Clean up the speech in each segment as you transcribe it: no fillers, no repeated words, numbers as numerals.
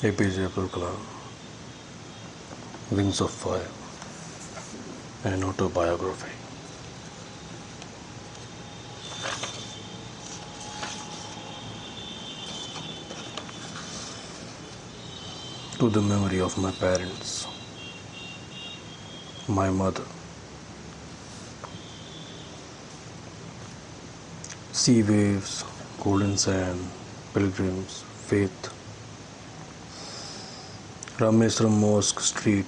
A.P.J Abdul Kalam, Wings of Fire, an autobiography. To the memory of my parents, my mother. Sea waves, golden sand, pilgrims, faith. Rameswaram Mosque Street,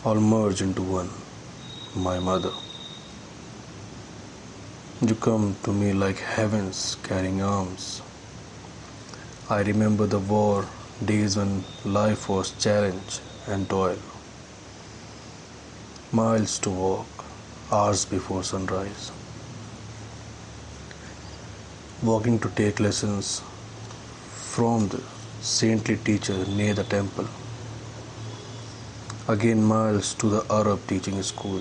all merge into one. My mother. You come to me like heavens carrying arms. I remember the war days when life was challenge and toil. Miles to walk, hours before sunrise. Walking to take lessons from the saintly teacher near the temple. Again miles to the Arab teaching school.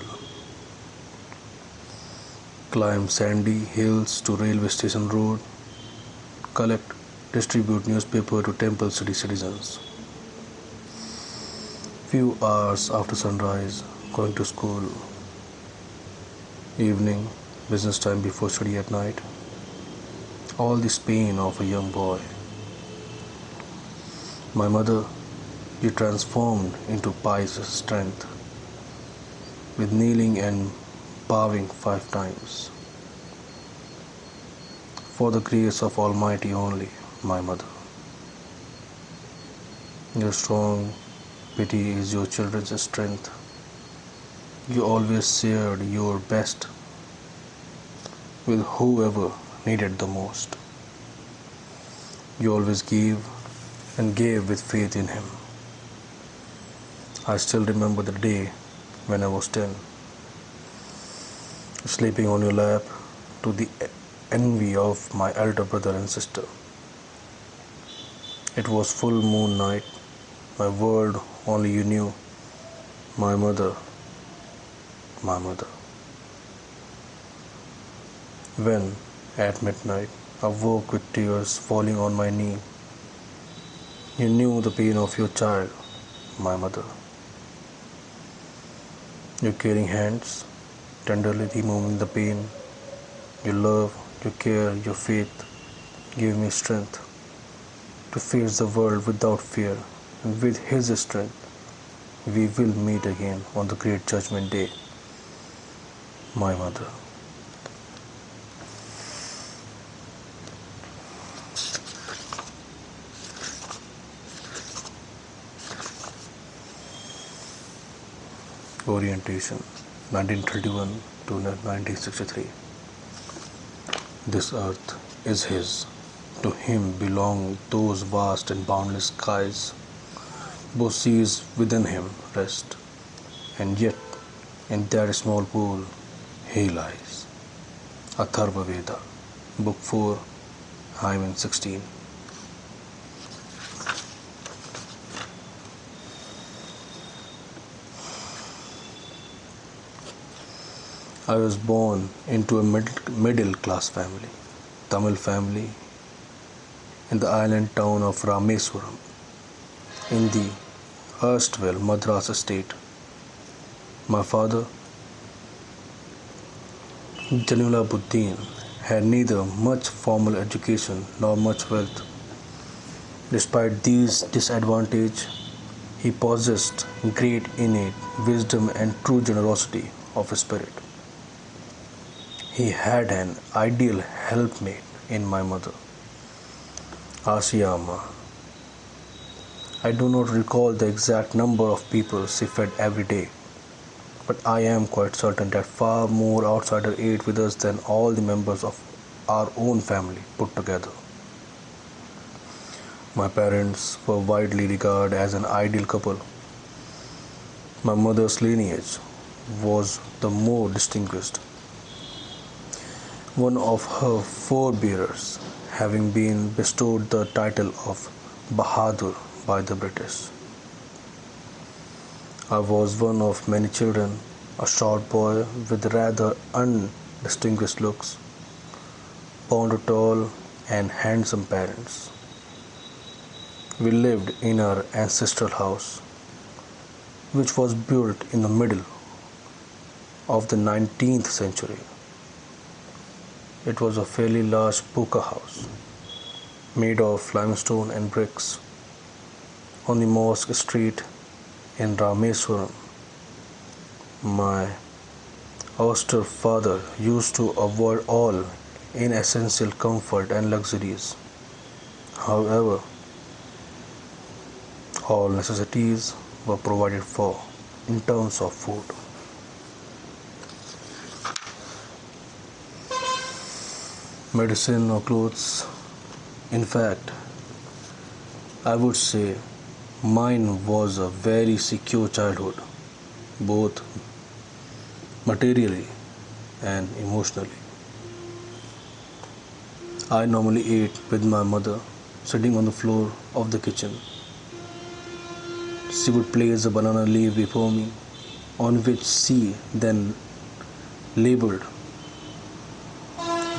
Climb sandy hills to railway station road. Collect, distribute newspaper to temple city citizens. Few hours after sunrise, going to school. Evening, business time before study at night. All this pain of a young boy. My mother, you transformed into pious strength, with kneeling and bowing 5 times. For the grace of Almighty only, my mother. Your strong pity is your children's strength. You always shared your best with whoever needed the most. You always gave and gave with faith in Him. I still remember the day when I was 10, sleeping on your lap to the envy of my elder brother and sister. It was full moon night. My world only you knew. My mother, my mother. When, at midnight, I woke with tears falling on my knee, you knew the pain of your child, my mother. Your caring hands, tenderly removing the pain, your love, your care, your faith gave me strength to face the world without fear, and with His strength, we will meet again on the great judgment day, my mother. Orientation, 1931 to 1963. This earth is His. To Him belong those vast and boundless skies. Both seas within Him rest, and yet in that small pool He lies. Atharva Veda, Book 4, Hymen 16. I was born into a middle class family, Tamil family, in the island town of Rameswaram, in the erstwhile Madras state. My father, Janulabuddin, had neither much formal education nor much wealth. Despite these disadvantages, he possessed great innate wisdom and true generosity of spirit. He had an ideal helpmate in my mother, Asiyama. I do not recall the exact number of people she fed every day, but I am quite certain that far more outsiders ate with us than all the members of our own family put together. My parents were widely regarded as an ideal couple. My mother's lineage was the more distinguished, one of her forebears having been bestowed the title of Bahadur by the British. I was one of many children, a short boy with rather undistinguished looks, born to tall and handsome parents. We lived in our ancestral house, which was built in the middle of the 19th century. It was a fairly large pucca house, made of limestone and bricks, on the Mosque Street in Rameswaram. My austere father used to avoid all inessential comfort and luxuries. However, all necessities were provided for in terms of food. Medicine or clothes. In fact, I would say mine was a very secure childhood, both materially and emotionally. I normally ate with my mother sitting on the floor of the kitchen. She would place a banana leaf before me, on which she then labeled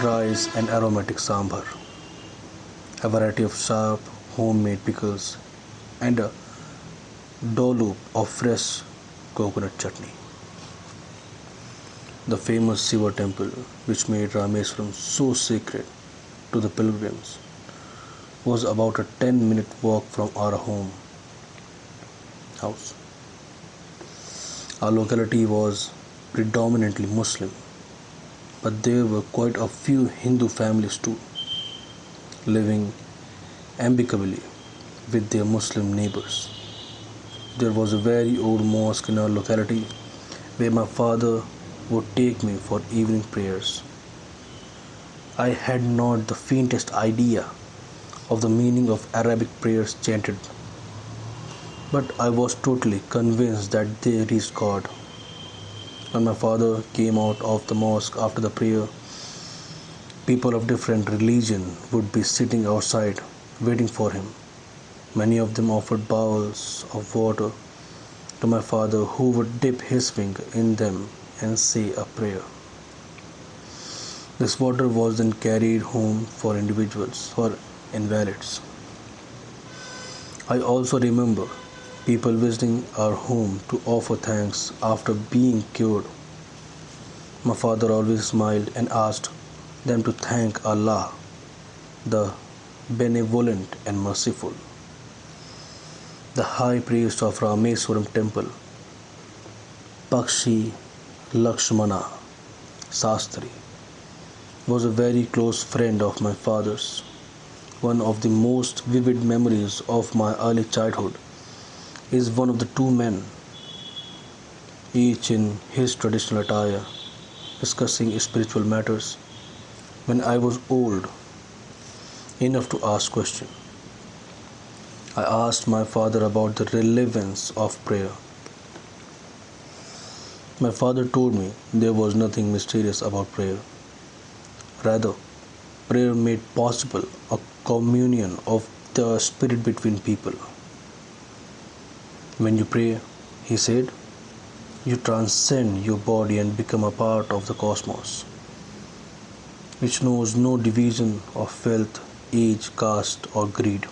rice and aromatic sambar, a variety of sharp homemade pickles, and a dollop of fresh coconut chutney. The famous Shiva temple, which made Rameswaram so sacred to the pilgrims, was about a 10-minute walk from our house. Our locality was predominantly Muslim, but there were quite a few Hindu families too, living amicably with their Muslim neighbors. There was a very old mosque in our locality where my father would take me for evening prayers. I had not the faintest idea of the meaning of Arabic prayers chanted, but I was totally convinced that they reached God. When my father came out of the mosque after the prayer, people of different religion would be sitting outside waiting for him. Many of them offered bowls of water to my father, who would dip his finger in them and say a prayer. This water was then carried home for individuals or invalids. I also remember people visiting our home to offer thanks after being cured. My father always smiled and asked them to thank Allah, the benevolent and merciful. The high priest of Rameswaram temple, Pakshi Lakshmana Sastri, was a very close friend of my father's. One of the most vivid memories of my early childhood is one of the two men, each in his traditional attire, discussing spiritual matters when I was old enough to ask questions. I asked my father about the relevance of prayer. My father told me there was nothing mysterious about prayer. Rather, prayer made possible a communion of the spirit between people. When you pray, he said, you transcend your body and become a part of the cosmos, which knows no division of wealth, age, caste, or greed.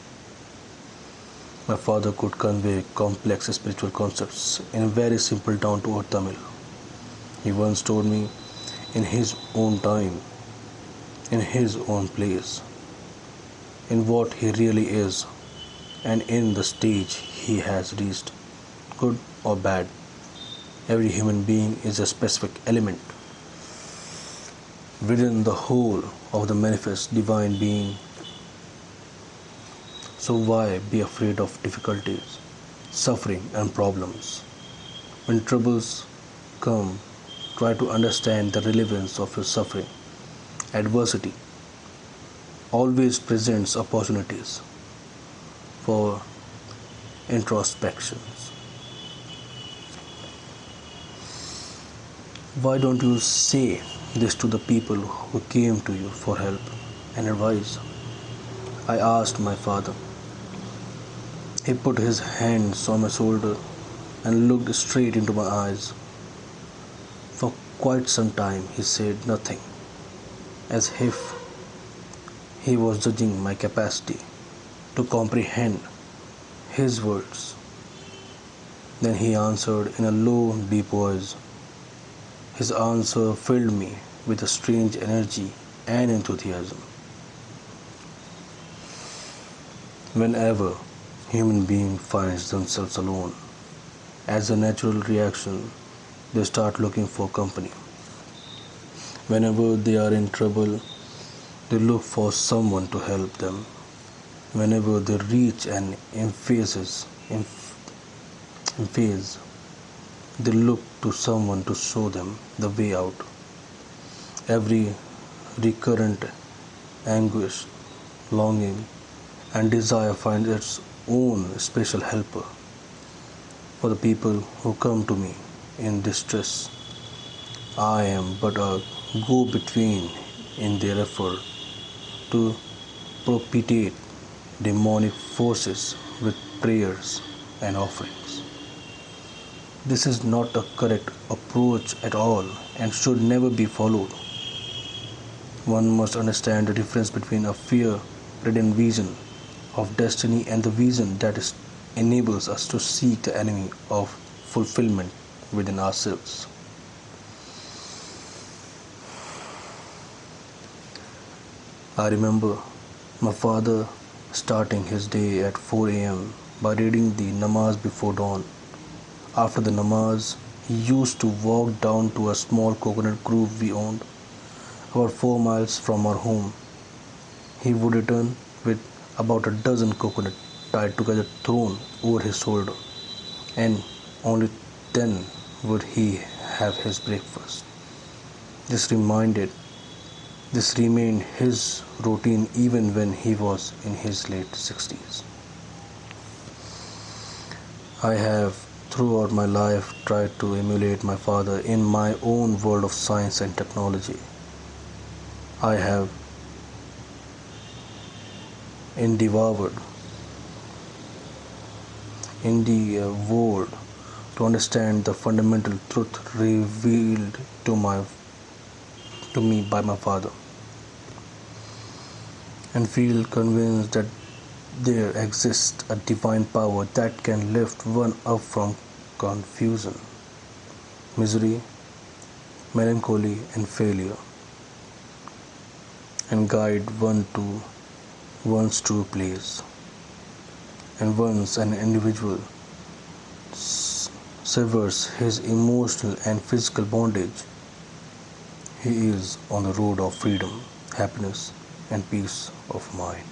My father could convey complex spiritual concepts in very simple down-to-earth Tamil. He once told me, in his own time, in his own place, in what he really is, and in the stage he has reached, good or bad, every human being is a specific element within the whole of the manifest divine being. So why be afraid of difficulties, suffering and problems? When troubles come, try to understand the relevance of your suffering. Adversity always presents opportunities for introspections. Why don't you say this to the people who came to you for help and advice? I asked my father. He put his hands on my shoulder and looked straight into my eyes. For quite some time he said nothing, as if he was judging my capacity to comprehend his words. Then he answered in a low, deep voice. His answer filled me with a strange energy and enthusiasm. Whenever human being finds themselves alone, as a natural reaction, they start looking for company. Whenever they are in trouble, they look for someone to help them. Whenever they reach an impasse, they look to someone to show them the way out. Every recurrent anguish, longing, and desire finds its own special helper. For the people who come to me in distress, I am but a go-between in their effort to propitiate demonic forces with prayers and offerings. This is not a correct approach at all and should never be followed. One must understand the difference between a fear-ridden vision of destiny and the vision that enables us to seek the enemy of fulfillment within ourselves. I remember my father starting his day at 4 a.m. by reading the namaz before dawn. After the namaz, he used to walk down to a small coconut grove we owned, about 4 miles from our home. He would return with about a dozen coconuts tied together thrown over his shoulder, and only then would he have his breakfast. This remained his routine even when he was in his late 60s. I have throughout my life tried to emulate my father in my own world of science and technology. I have endeavored to understand the fundamental truth revealed to me by my father, and feel convinced that there exists a divine power that can lift one up from confusion, misery, melancholy, and failure, and guide one to one's true place. And once an individual severs his emotional and physical bondage, he is on the road of freedom, happiness, and peace of mind.